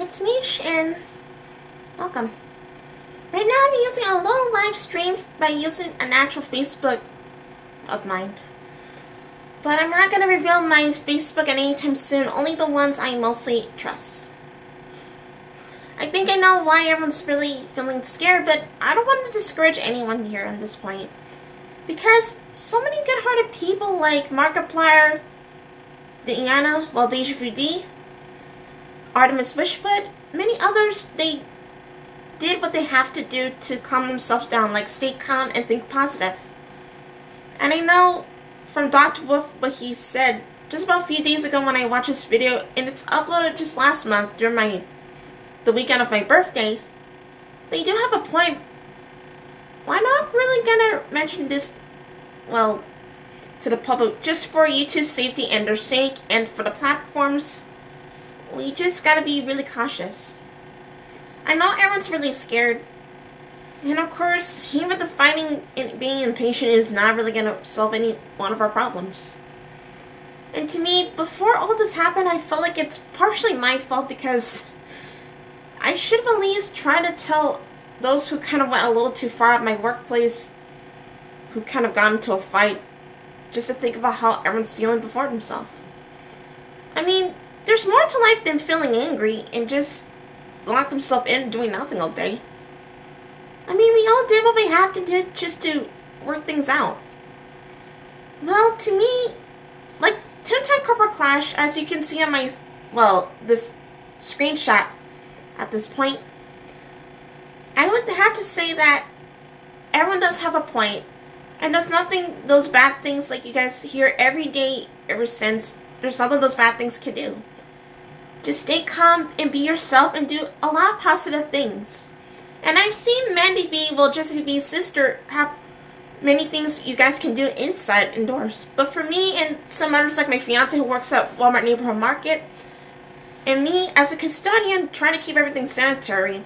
it's Mish, and welcome. Right now I'm using a little live stream by using an actual Facebook of mine. But I'm not going to reveal my Facebook anytime soon, only the ones I mostly trust. I think I know why everyone's really feeling scared, but I don't want to discourage anyone here at this point. Because so many good-hearted people like Markiplier, Diana, Deja Vu D, Artemis Wishfoot, many others, they did what they have to do to calm themselves down, like stay calm and think positive. And I know from Dr. Wolf what he said just about a few days ago when I watched this video, and it's uploaded just last month during the weekend of my birthday. They do have a point. Why not really gonna mention this, well, to the public, just for YouTube's safety and their sake, and for the platforms. We just gotta be really cautious. I know everyone's really scared, and of course, even the fighting and being impatient is not really gonna solve any one of our problems. And to me, before all this happened, I felt like it's partially my fault because I should have at least tried to tell those who kind of went a little too far at my workplace, who kind of got into a fight, just to think about how everyone's feeling before themselves. I mean, there's more to life than feeling angry and just lock themselves in doing nothing all day. I mean, we all did what we have to do just to work things out. Well, to me, like ToonTown Coporate Clash, as you can see on my, this screenshot at this point, I would have to say that everyone does have a point, and there's nothing, those bad things like you guys hear every day ever since, there's nothing those bad things can do. Just stay calm and be yourself and do a lot of positive things. And I've seen Mandy V, Jessica V's sister, have many things you guys can do inside, indoors. But for me and some others like my fiance who works at Walmart Neighborhood Market, and me as a custodian trying to keep everything sanitary,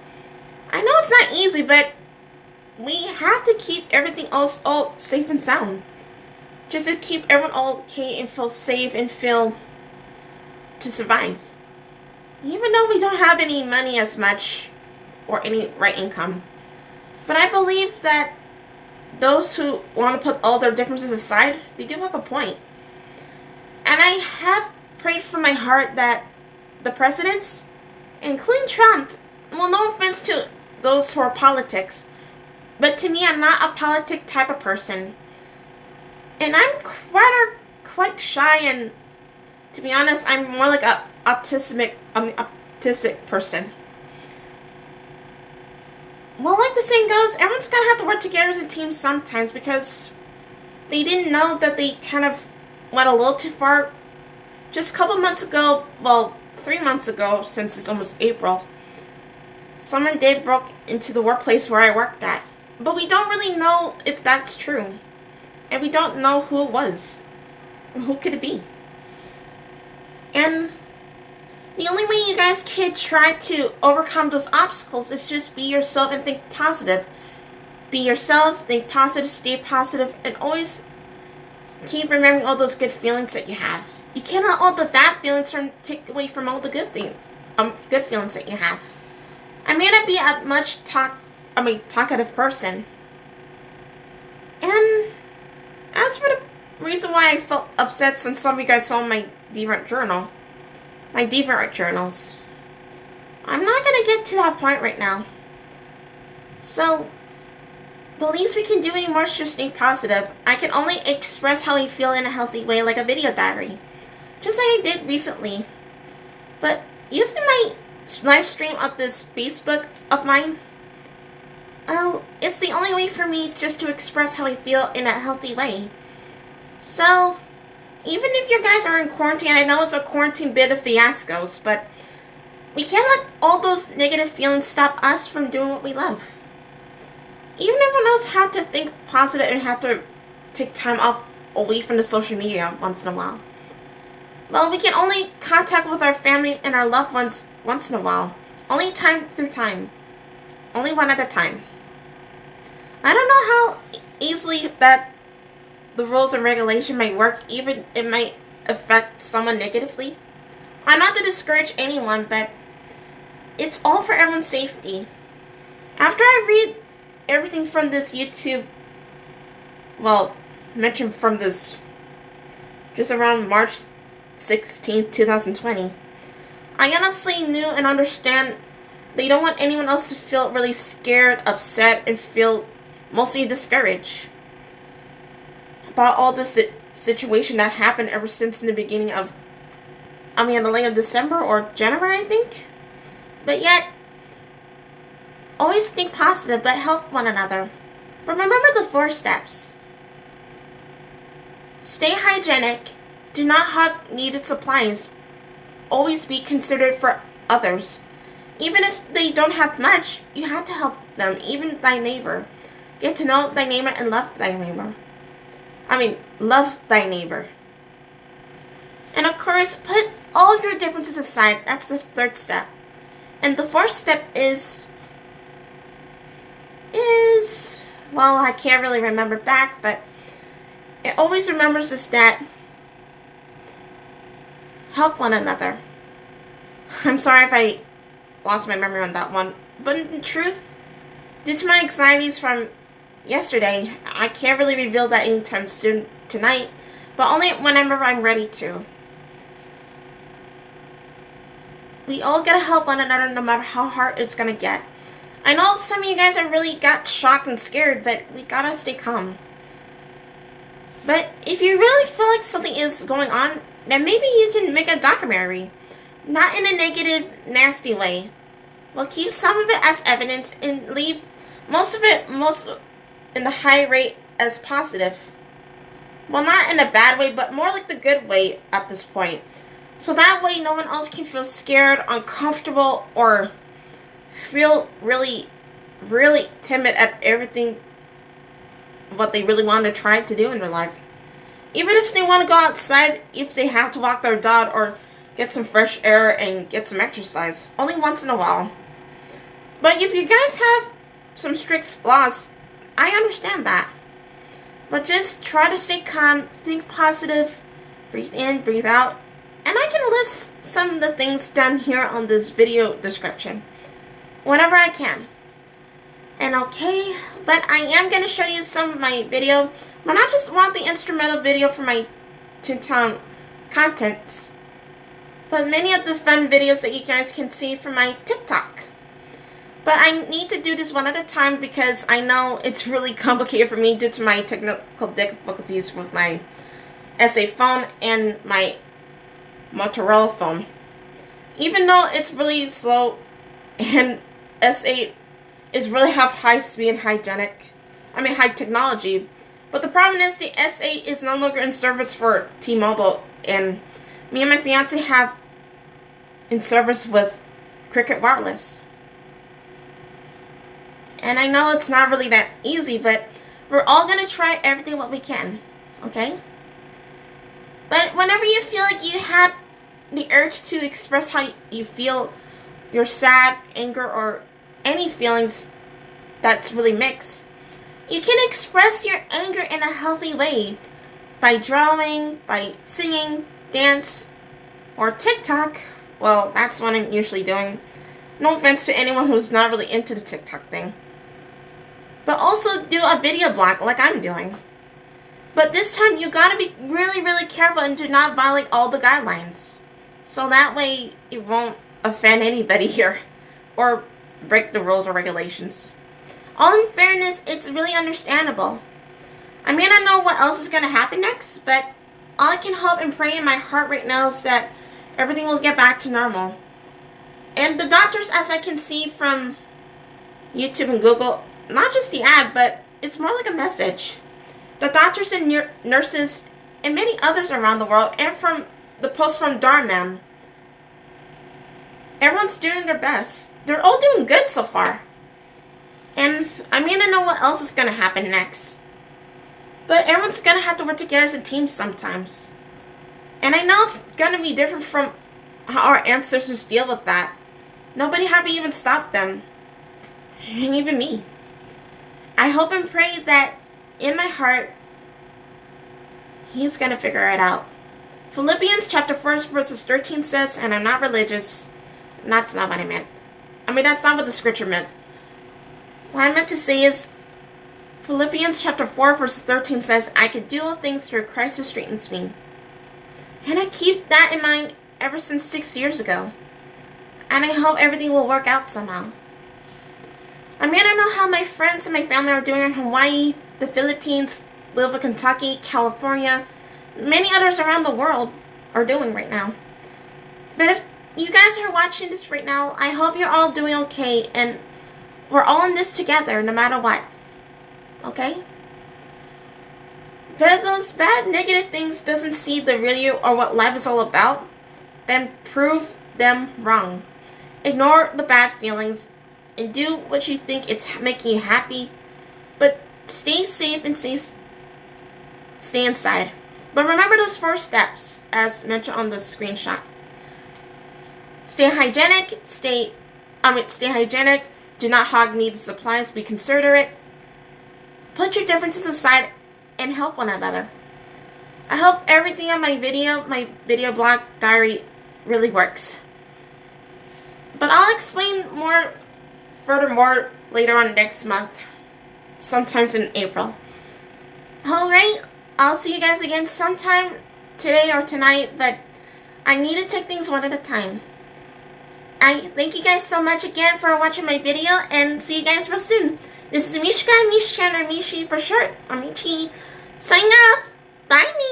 I know it's not easy, but we have to keep everything else all safe and sound. Just to keep everyone all okay and feel safe and feel to survive. Even though we don't have any money as much, or any right income. But I believe that those who want to put all their differences aside, they do have a point. And I have prayed from my heart that the presidents, including Trump, well, no offense to those who are politics, but to me, I'm not a politic type of person. And I'm quite shy, and to be honest, I'm more like a autistic person. Well, like the saying goes, everyone's gonna have to work together as a team sometimes because they didn't know that they kind of went a little too far. Just a couple months ago, 3 months ago, since it's almost April, someone did broke into the workplace where I worked at. But we don't really know if that's true. And we don't know who it was. And who could it be? And the only way you guys can try to overcome those obstacles is just be yourself and think positive. Be yourself, think positive, stay positive, and always keep remembering all those good feelings that you have. You can't let all the bad feelings take away from all the good things, good feelings that you have. I may not be a much talkative person. And as for the reason why I felt upset since some of you guys saw my DeviantArt journal, my DeviantArt journals, I'm not going to get to that point right now. So, the least we can do anymore is just stay positive. I can only express how I feel in a healthy way, like a video diary. Just like I did recently. But using my live stream of this Facebook of mine, it's the only way for me just to express how I feel in a healthy way. So, even if you guys are in quarantine, I know it's a quarantine bit of fiascos, but we can't let all those negative feelings stop us from doing what we love. Even everyone else had to think positive and have to take time off away from the social media once in a while. Well, we can only contact with our family and our loved ones once in a while. Only time through time. Only one at a time. I don't know how easily that the rules and regulation might work, even it might affect someone negatively. I'm not to discourage anyone, but it's all for everyone's safety. After I read everything from this YouTube, well, mentioned from this just around March 16th, 2020, I honestly knew and understand that you don't want anyone else to feel really scared, upset, and feel mostly discouraged about all this situation that happened ever since in the beginning of, the late of December or January, I think. But yet, always think positive, but help one another. But remember the 4 steps. Stay hygienic. Do not hog needed supplies. Always be considerate for others. Even if they don't have much, you have to help them, even thy neighbor. Get to know thy neighbor and love thy neighbor. Love thy neighbor. And of course, put all your differences aside. That's the 3rd step. And the 4th step is, well, I can't really remember back, but it always remembers us that help one another. I'm sorry if I lost my memory on that one, but in truth, due to my anxieties from yesterday, I can't really reveal that anytime soon tonight, but only whenever I'm ready to. We all gotta help one another no matter how hard it's gonna get. I know some of you guys have really got shocked and scared, but we gotta stay calm. But if you really feel like something is going on, then maybe you can make a documentary. Not in a negative, nasty way. We'll keep some of it as evidence and leave most in the high rate as positive. Well, not in a bad way, but more like the good way at this point. So that way no one else can feel scared, uncomfortable, or feel really, really timid at everything what they really want to try to do in their life. Even if they want to go outside, if they have to walk their dog or get some fresh air and get some exercise, only once in a while. But if you guys have some strict laws, I understand that. But just try to stay calm, think positive, breathe in, breathe out. And I can list some of the things down here on this video description whenever I can. And okay, but I am going to show you some of my video, but I just want the instrumental video for my ToonTown contents, but many of the fun videos that you guys can see from my TikTok. But I need to do this one at a time because I know it's really complicated for me due to my technical difficulties with my SA phone and my Motorola phone. Even though it's really slow and S8 is really have high speed and high technology. But the problem is the S8 is no longer in service for T-Mobile, and me and my fiance have in service with Cricket Wireless. And I know it's not really that easy, but we're all going to try everything what we can, okay? But whenever you feel like you have the urge to express how you feel, you're sad, anger, or any feelings that's really mixed, you can express your anger in a healthy way by drawing, by singing, dance, or TikTok. Well, that's what I'm usually doing. No offense to anyone who's not really into the TikTok thing. But also do a video blog like I'm doing. But this time you gotta be really, really careful and do not violate all the guidelines. So that way it won't offend anybody here or break the rules or regulations. All in fairness, it's really understandable. I may not know what else is going to happen next, but all I can hope and pray in my heart right now is that everything will get back to normal. And the doctors, as I can see from YouTube and Google, not just the ad, but it's more like a message. The doctors and nurses and many others around the world, and from the post from Darman, everyone's doing their best. They're all doing good so far. And I mean, I know what else is going to happen next. But everyone's going to have to work together as a team sometimes. And I know it's going to be different from how our ancestors deal with that. Nobody had to even stop them. And even me. I hope and pray that in my heart, He's going to figure it out. Philippians chapter 4 verses 13 says, and I'm not religious. That's not what I meant. that's not what the scripture meant. What I meant to say is, Philippians chapter 4 verse 13 says, I can do all things through Christ who strengthens me. And I keep that in mind ever since 6 years ago. And I hope everything will work out somehow. I don't know how my friends and my family are doing in Hawaii, the Philippines, Louisville, Kentucky, California, many others around the world are doing right now. But if you guys are watching this right now, I hope you're all doing okay, and we're all in this together no matter what. Okay? But if those bad negative things doesn't see the real you or what life is all about, then prove them wrong. Ignore the bad feelings and do what you think it's making you happy, but stay safe and stay inside. But remember those 4 steps as mentioned on the screenshot. Stay hygienic, stay hygienic, do not hog needed supplies, be considerate, put your differences aside, and help one another. I hope everything on my video blog diary really works. But I'll explain furthermore later on next month, sometimes in April. Alright, I'll see you guys again sometime today or tonight, but I need to take things one at a time. I thank you guys so much again for watching my video, and see you guys real soon. This is Mish-chan, Mish-chan, or Mishi for short, or Michi, signing off. Bye, me.